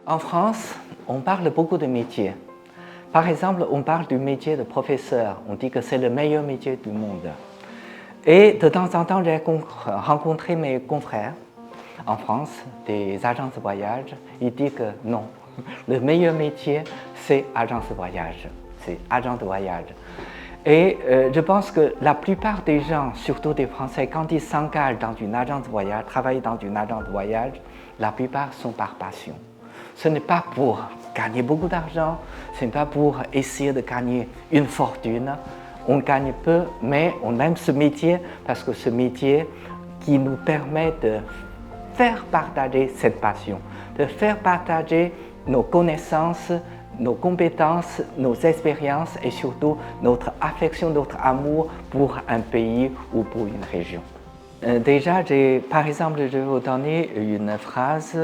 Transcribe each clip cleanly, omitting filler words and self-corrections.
En France, on parle beaucoup de métiers. Par exemple, on parle du métier de professeur. On dit que c'est le meilleur métier du monde. Et de temps en temps, j'ai rencontré mes confrères en France, des agences de voyage. Ils disent que non, le meilleur métier, c'est agence de voyage. C'est agent de voyage. Et je pense que la plupart des gens, surtout des Français, quand ils s'engagent dans une agence de voyage, travaillent dans une agence de voyage, la plupart sont par passion. Ce n'est pas pour gagner beaucoup d'argent, ce n'est pas pour essayer de gagner une fortune. On gagne peu, mais on aime ce métier parce que ce métier qui nous permet de faire partager cette passion, de faire partager nos connaissances, nos compétences, nos expériences et surtout notre affection, notre amour pour un pays ou pour une région. Déjà, par exemple, je vais vous donner une phrase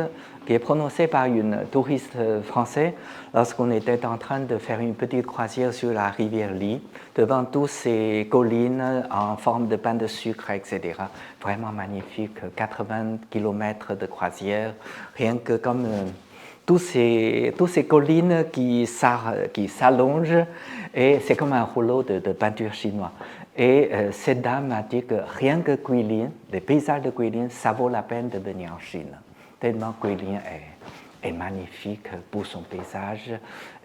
qui est prononcée par une touriste française lorsqu'on était en train de faire une petite croisière sur la rivière Ly, devant toutes ces collines en forme de pain de sucre, etc. Vraiment magnifique, 80 km de croisière, rien que comme toutes ces collines qui s'allongent et c'est comme un rouleau de peinture chinoise. Et cette dame m'a dit que rien que Guilin, les paysages de Guilin, ça vaut la peine de venir en Chine. Tellement Guilin est magnifique pour son paysage.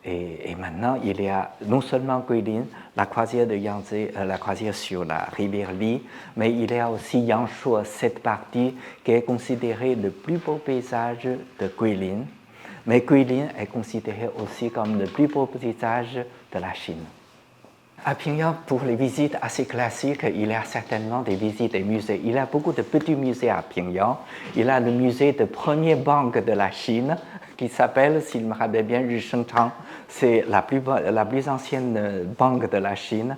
Et maintenant, il y a non seulement Guilin, la croisière de Yangtze, la croisière sur la rivière Ly, mais il y a aussi Yangshuo, cette partie qui est considérée le plus beau paysage de Guilin. Mais Guilin est considéré aussi comme le plus beau paysage de la Chine. À Pyongyang, pour les visites assez classiques, il y a certainement des visites des musées. Il y a beaucoup de petits musées à Pyongyang. Il y a le musée de première banque de la Chine, qui s'appelle, s'il me rappelle bien, Rishengchang. C'est la plus ancienne banque de la Chine.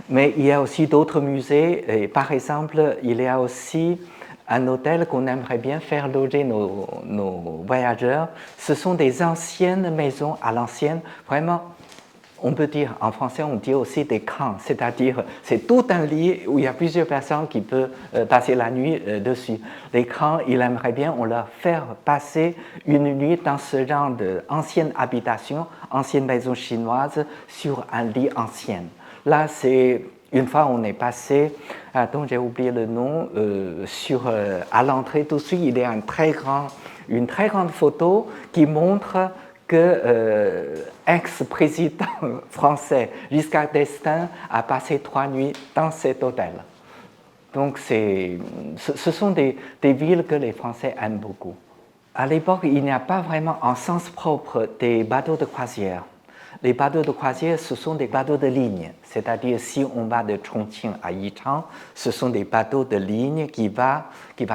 Mais il y a aussi d'autres musées. Et par exemple, il y a aussi un hôtel qu'on aimerait bien faire loger nos voyageurs. Ce sont des anciennes maisons à l'ancienne, vraiment. On peut dire, en français, on dit aussi des camps, c'est-à-dire c'est tout un lit où il y a plusieurs personnes qui peuvent passer la nuit dessus. Les camps, il aimerait bien, on leur faire passer une nuit dans ce genre d'ancienne habitation, ancienne maison chinoise, sur un lit ancien. Là, c'est une fois on est passé, dont j'ai oublié le nom, à l'entrée tout de suite, il y a une très grande photo qui montre que ex-président français Giscard d'Estaing a passé 3 nuits dans cet hôtel. Donc ce sont des villes que les Français aiment beaucoup. À l'époque, il n'y a pas vraiment en sens propre des bateaux de croisière. Les bateaux de croisière, ce sont des bateaux de ligne. C'est-à-dire, si on va de Chongqing à Yichang, ce sont des bateaux de ligne qui va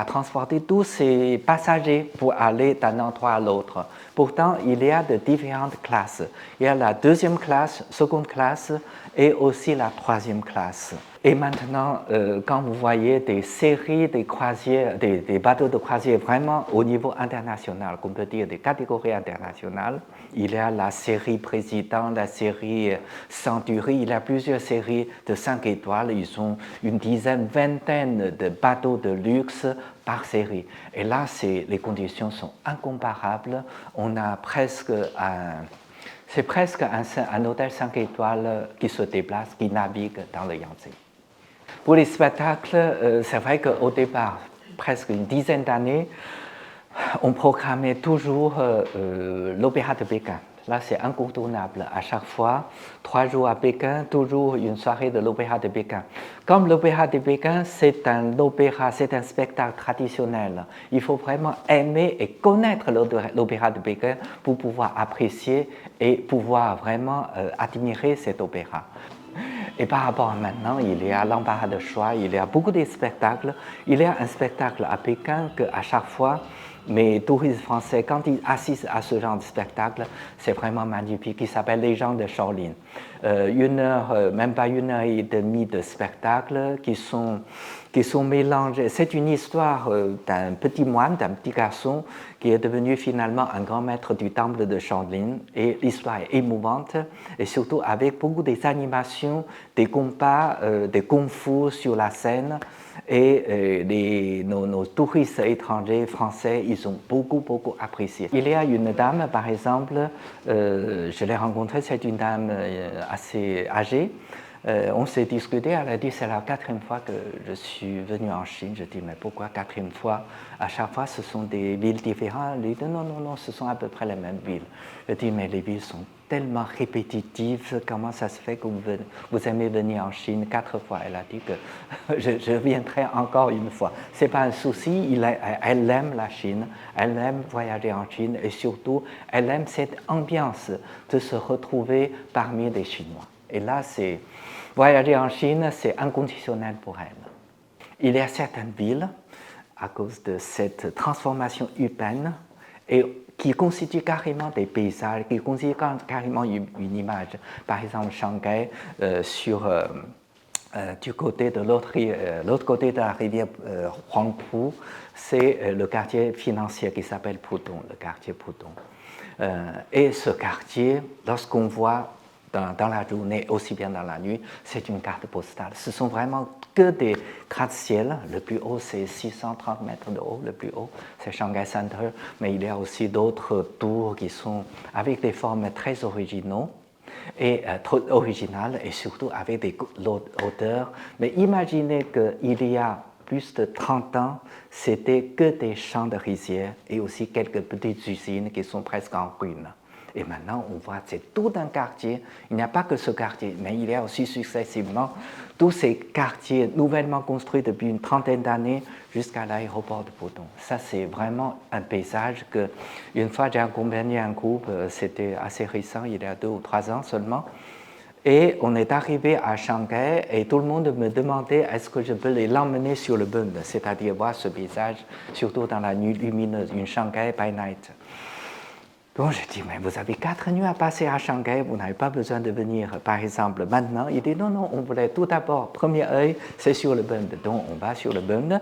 transporter tous ces passagers pour aller d'un endroit à l'autre. Pourtant, il y a de différentes classes. Il y a la deuxième classe, seconde classe et aussi la troisième classe. Et maintenant, quand vous voyez des séries de croisières, des bateaux de croisière vraiment au niveau international, qu'on peut dire des catégories internationales, il y a la série Président, la série Century, il y a plusieurs séries de 5 étoiles, ils ont une dizaine, vingtaine de bateaux de luxe par série. Et là, les conditions sont incomparables. On a presque c'est presque un hôtel 5 étoiles qui se déplace, qui navigue dans le Yangtze. Pour les spectacles, c'est vrai qu'au départ, presque une dizaine d'années, on programmait toujours l'Opéra de Pékin. Là, c'est incontournable. À chaque fois, 3 jours à Pékin, toujours une soirée de l'Opéra de Pékin. Comme l'Opéra de Pékin, c'est un spectacle traditionnel. Il faut vraiment aimer et connaître l'Opéra de Pékin pour pouvoir apprécier et pouvoir vraiment admirer cet opéra. Et par rapport à maintenant, il y a l'embarras de choix, il y a beaucoup de spectacles. Il y a un spectacle à Pékin qu'à chaque fois, mes touristes français, quand ils assistent à ce genre de spectacle, c'est vraiment magnifique. Il s'appelle Les gens de Shaolin. Même pas 1h30 de spectacle qui sont mélangés. C'est une histoire d'un petit moine, d'un petit garçon qui est devenu finalement un grand maître du temple de Shaolin. Et l'histoire est émouvante et surtout avec beaucoup des animations, des combats, des kung-fu sur la scène. Et nos touristes étrangers français, ils ont beaucoup apprécié. Il y a une dame, par exemple, je l'ai rencontrée, c'est une dame assez âgée. On s'est discuté, elle a dit c'est la 4e fois que je suis venu en Chine. Je dis mais pourquoi 4e fois? À chaque fois ce sont des villes différentes. Elle dit non, ce sont à peu près les mêmes villes. Je dis mais les villes sont tellement répétitives, comment ça se fait que vous aimez venir en Chine 4 fois? Elle a dit que je viendrai encore une fois. Ce n'est pas un souci, elle aime la Chine, elle aime voyager en Chine et surtout elle aime cette ambiance de se retrouver parmi des Chinois. Et là, voyager en Chine, c'est inconditionnel pour elle. Il y a certaines villes, à cause de cette transformation urbaine, et qui constituent carrément des paysages, qui constituent carrément une image. Par exemple, Shanghai, du côté de l'autre côté de la rivière Huangpu, c'est le quartier financier qui s'appelle Pudong, le quartier Pudong. Et ce quartier, lorsqu'on voit dans la journée, aussi bien dans la nuit, c'est une carte postale. Ce sont vraiment que des gratte-ciel. Le plus haut, c'est 630 mètres de haut, le plus haut, c'est Shanghai Center, mais il y a aussi d'autres tours qui sont avec des formes très originales et surtout avec des hauteurs. Mais imaginez qu'il y a plus de 30 ans, c'était que des champs de rizières et aussi quelques petites usines qui sont presque en ruine. Et maintenant, on voit, c'est tout un quartier. Il n'y a pas que ce quartier, mais il y a aussi successivement tous ces quartiers nouvellement construits depuis une trentaine d'années jusqu'à l'aéroport de Pudong. Ça, c'est vraiment un paysage que, une fois, j'ai accompagné un groupe, c'était assez récent, il y a 2 ou 3 ans seulement. Et on est arrivé à Shanghai et tout le monde me demandait est-ce que je peux l'emmener sur le Bund, c'est-à-dire voir ce paysage, surtout dans la nuit lumineuse, une Shanghai by night. Donc je dis, mais vous avez 4 nuits à passer à Shanghai, vous n'avez pas besoin de venir, par exemple, maintenant. Il dit, non, on voulait tout d'abord, premier œil, c'est sur le Bund. Donc on va sur le Bund.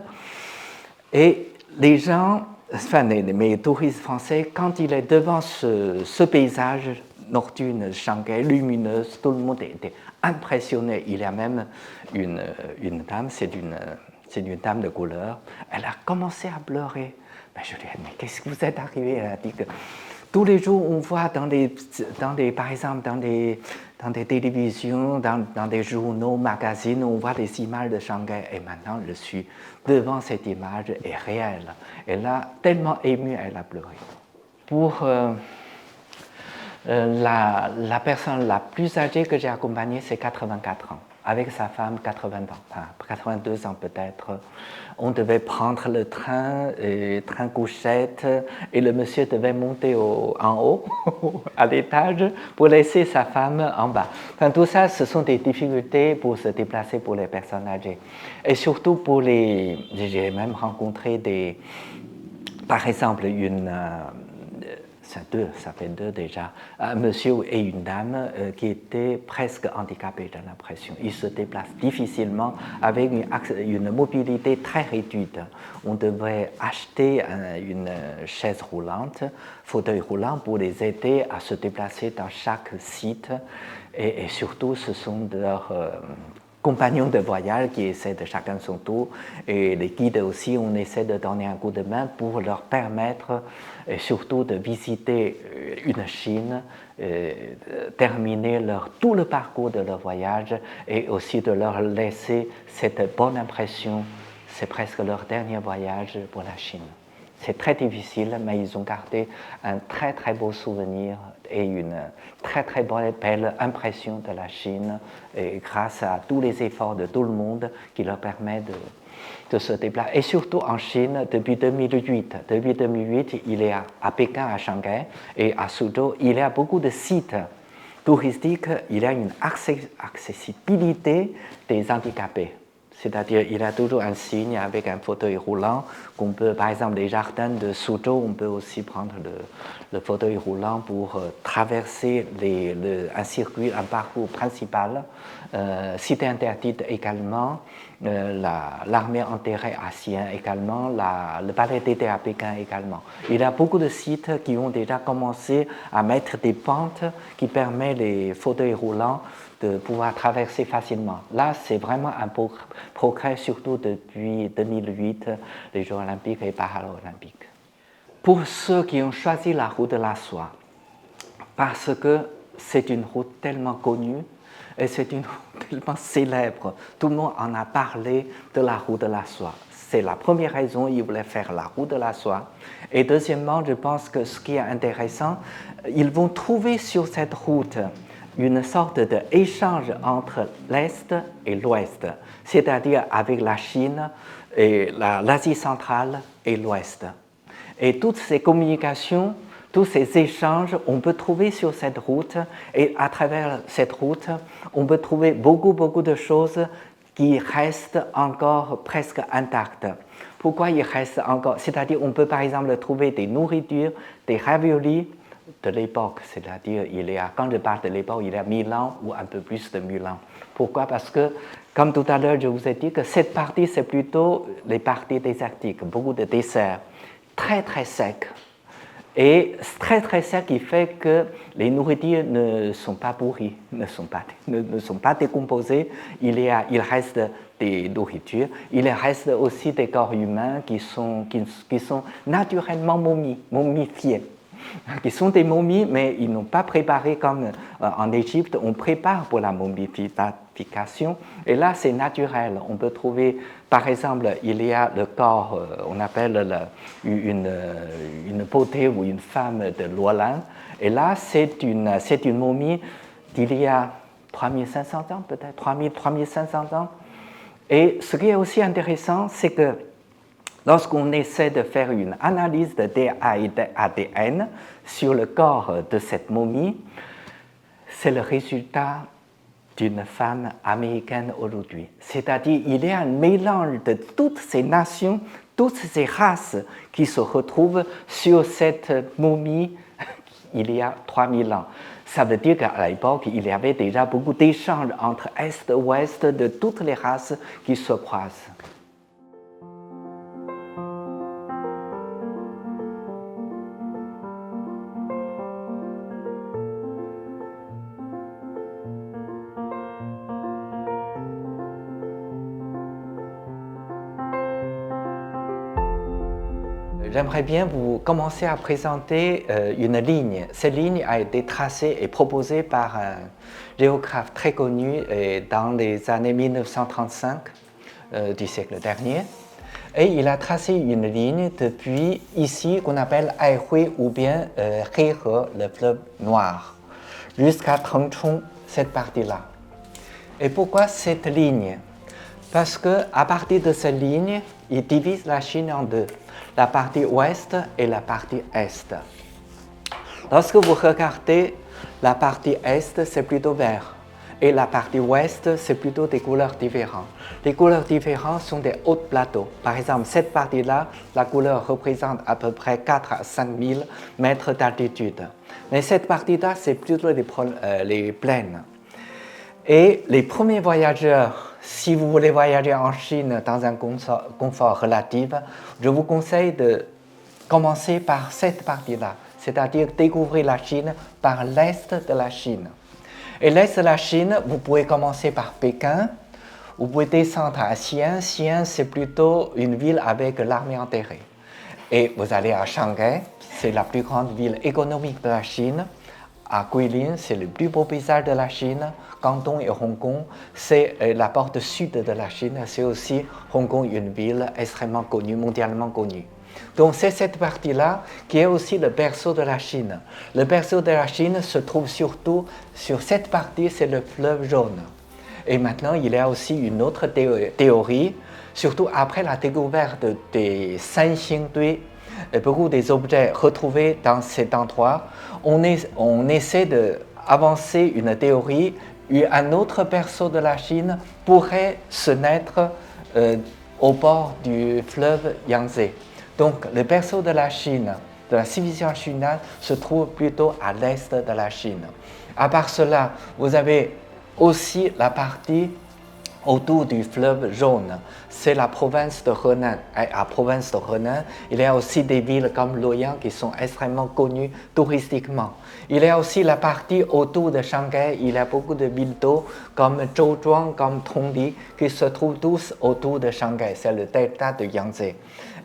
Et les gens, enfin mes touristes français, quand il est devant ce paysage nocturne, Shanghai, lumineuse, tout le monde était impressionné. Il y a même une dame, c'est une dame de couleur, elle a commencé à pleurer. Ben, je lui ai dit, mais qu'est-ce que vous êtes arrivé? Elle a dit que tous les jours, on voit par exemple, dans des télévisions, dans des journaux, magazines, on voit des images de Shanghai. Et maintenant, je suis devant cette image est réelle. Elle a tellement émue, elle a pleuré. Pour la personne la plus âgée que j'ai accompagnée, c'est 84 ans. Avec sa femme, 80 ans, enfin, 82 ans peut-être. On devait prendre le train couchette, et le monsieur devait monter en haut, à l'étage, pour laisser sa femme en bas. Enfin, tout ça, ce sont des difficultés pour se déplacer pour les personnes âgées. Et surtout j'ai même rencontré par exemple, ça fait deux déjà, un monsieur et une dame qui étaient presque handicapés, j'ai l'impression. Ils se déplacent difficilement avec une mobilité très réduite. On devrait acheter une chaise roulante, fauteuil roulant pour les aider à se déplacer dans chaque site et surtout ce sont leurs compagnons de voyage qui essaient de chacun son tour et les guides aussi, on essaie de donner un coup de main pour leur permettre et surtout de visiter une Chine, terminer tout le parcours de leur voyage et aussi de leur laisser cette bonne impression. C'est presque leur dernier voyage pour la Chine. C'est très difficile, mais ils ont gardé un très très beau souvenir et une très très belle impression de la Chine et grâce à tous les efforts de tout le monde qui leur permet de se déplacer. Et surtout en Chine, depuis 2008. Depuis 2008, il y a à Pékin, à Shanghai et à Suzhou, il y a beaucoup de sites touristiques, il y a une accessibilité des handicapés. C'est-à-dire il y a toujours un signe avec un fauteuil roulant qu'on peut, par exemple, les jardins de Suzhou, on peut aussi prendre le fauteuil roulant pour traverser un circuit, un parcours principal. Cité interdite également, l'armée enterrée à Xi'an également, le palais d'été à Pékin également. Il y a beaucoup de sites qui ont déjà commencé à mettre des pentes qui permettent les fauteuils roulants de pouvoir traverser facilement. Là, c'est vraiment un progrès, surtout depuis 2008, les Jeux olympiques et paralympiques. Pour ceux qui ont choisi la route de la soie, parce que c'est une route tellement connue et c'est une route tellement célèbre, tout le monde en a parlé de la route de la soie. C'est la première raison, ils voulaient faire la route de la soie. Et deuxièmement, je pense que ce qui est intéressant, ils vont trouver sur cette route une sorte d'échange entre l'Est et l'Ouest, c'est-à-dire avec la Chine et l'Asie centrale et l'Ouest. Et toutes ces communications, tous ces échanges, on peut trouver sur cette route, et à travers cette route, on peut trouver beaucoup de choses qui restent encore presque intactes. Pourquoi ils restent encore? C'est-à-dire, on peut par exemple trouver des nourritures, des raviolis de l'époque, c'est-à-dire, quand je parle de l'époque, il y a 1000 ans ou un peu plus de 1000 ans. Pourquoi? Parce que, comme tout à l'heure, je vous ai dit que cette partie, c'est plutôt les parties désertiques, beaucoup de desserts, très secs. Et très sec qui fait que les nourritures ne sont pas pourries, ne sont pas décomposées. Il reste des nourritures, il reste aussi des corps humains qui sont naturellement momifiés, qui sont des momies, mais ils n'ont pas préparé comme en Égypte, on prépare pour la momification. Et là, c'est naturel. On peut trouver, par exemple, il y a le corps, on appelle une potée ou une femme de l'Oualin. Et là, c'est une momie d'il y a 3500 ans, peut-être, 3500 ans. Et ce qui est aussi intéressant, c'est que lorsqu'on essaie de faire une analyse de DNA et d'ADN sur le corps de cette momie, c'est le résultat d'une femme américaine aujourd'hui. C'est-à-dire il y a un mélange de toutes ces nations, toutes ces races qui se retrouvent sur cette momie il y a 3000 ans. Ça veut dire qu'à l'époque, il y avait déjà beaucoup d'échanges entre Est et Ouest de toutes les races qui se croisent. J'aimerais bien vous commencer à présenter une ligne. Cette ligne a été tracée et proposée par un géographe très connu dans les années 1935 du siècle dernier. Et il a tracé une ligne depuis ici qu'on appelle Aihui ou bien Heihe, le fleuve noir, jusqu'à Tengchong, cette partie-là. Et pourquoi cette ligne? Parce qu'à partir de cette ligne, il divise la Chine en deux, la partie ouest et la partie est. Lorsque vous regardez la partie est, c'est plutôt vert, et la partie ouest, c'est plutôt des couleurs différentes. Les couleurs différentes sont des hauts plateaux. Par exemple, cette partie-là, la couleur représente à peu près 4 à 5 000 mètres d'altitude. Mais cette partie-là, c'est plutôt les plaines. Et les premiers voyageurs, si vous voulez voyager en Chine dans un confort relatif, je vous conseille de commencer par cette partie-là, c'est-à-dire découvrir la Chine par l'est de la Chine. Et l'est de la Chine, vous pouvez commencer par Pékin, vous pouvez descendre à Xi'an. Xi'an, c'est plutôt une ville avec l'armée enterrée. Et vous allez à Shanghai, c'est la plus grande ville économique de la Chine. À Guilin, c'est le plus beau paysage de la Chine. Canton et Hong Kong, c'est la porte sud de la Chine. C'est aussi Hong Kong, une ville extrêmement connue, mondialement connue. Donc c'est cette partie-là qui est aussi le berceau de la Chine. Le berceau de la Chine se trouve surtout sur cette partie, c'est le fleuve jaune. Et maintenant, il y a aussi une autre théorie, surtout après la découverte des Sanxingdui, beaucoup des objets retrouvés dans cet endroit, on essaie d'avancer une théorie. Un autre berceau de la Chine pourrait se naître au bord du fleuve Yangtze. Donc le berceau de la Chine, de la civilisation chinoise, se trouve plutôt à l'est de la Chine. À part cela, vous avez aussi la partie autour du fleuve Jaune. C'est la province de Henan. À la province de Henan, il y a aussi des villes comme Luoyang qui sont extrêmement connues touristiquement. Il y a aussi la partie autour de Shanghai. Il y a beaucoup de villes d'eau comme Zhouzhuang, comme Tongli, qui se trouvent tous autour de Shanghai. C'est le delta de Yangtze.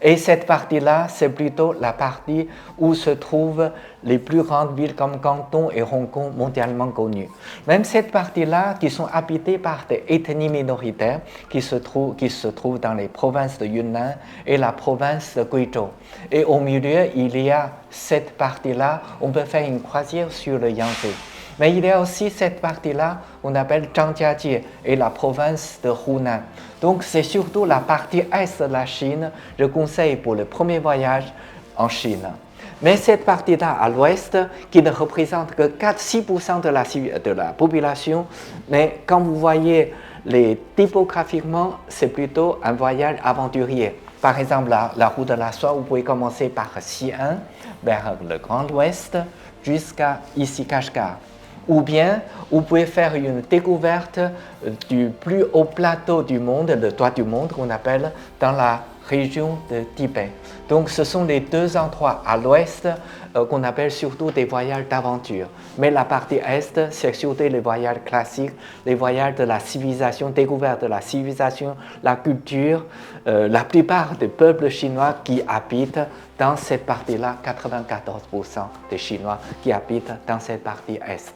Et cette partie-là, c'est plutôt la partie où se trouvent les plus grandes villes comme Canton et Hong Kong mondialement connues. Même cette partie-là, qui sont habitées par des ethnies minoritaires qui se trouvent dans les provinces de Yunnan et la province de Guizhou. Et au milieu, il y a cette partie-là, on peut faire une croisière sur le Yangtze. Mais il y a aussi cette partie-là, on appelle Zhangjiajie et la province de Hunan. Donc c'est surtout la partie est de la Chine, je conseille pour le premier voyage en Chine. Mais cette partie-là à l'ouest, qui ne représente que 4-6% de la population, mais quand vous voyez typographiquement, c'est plutôt un voyage aventurier. Par exemple, la route de la soie, vous pouvez commencer par Xi'an, vers le Grand Ouest, jusqu'à ici Kashgar. Ou bien, vous pouvez faire une découverte du plus haut plateau du monde, le toit du monde qu'on appelle, dans la région de Tibet. Donc ce sont les deux endroits à l'ouest qu'on appelle surtout des voyages d'aventure. Mais la partie est, c'est surtout les voyages classiques, les voyages de la civilisation, découverte de la civilisation, la culture. La plupart des peuples chinois qui habitent dans cette partie-là, 94% des Chinois qui habitent dans cette partie est.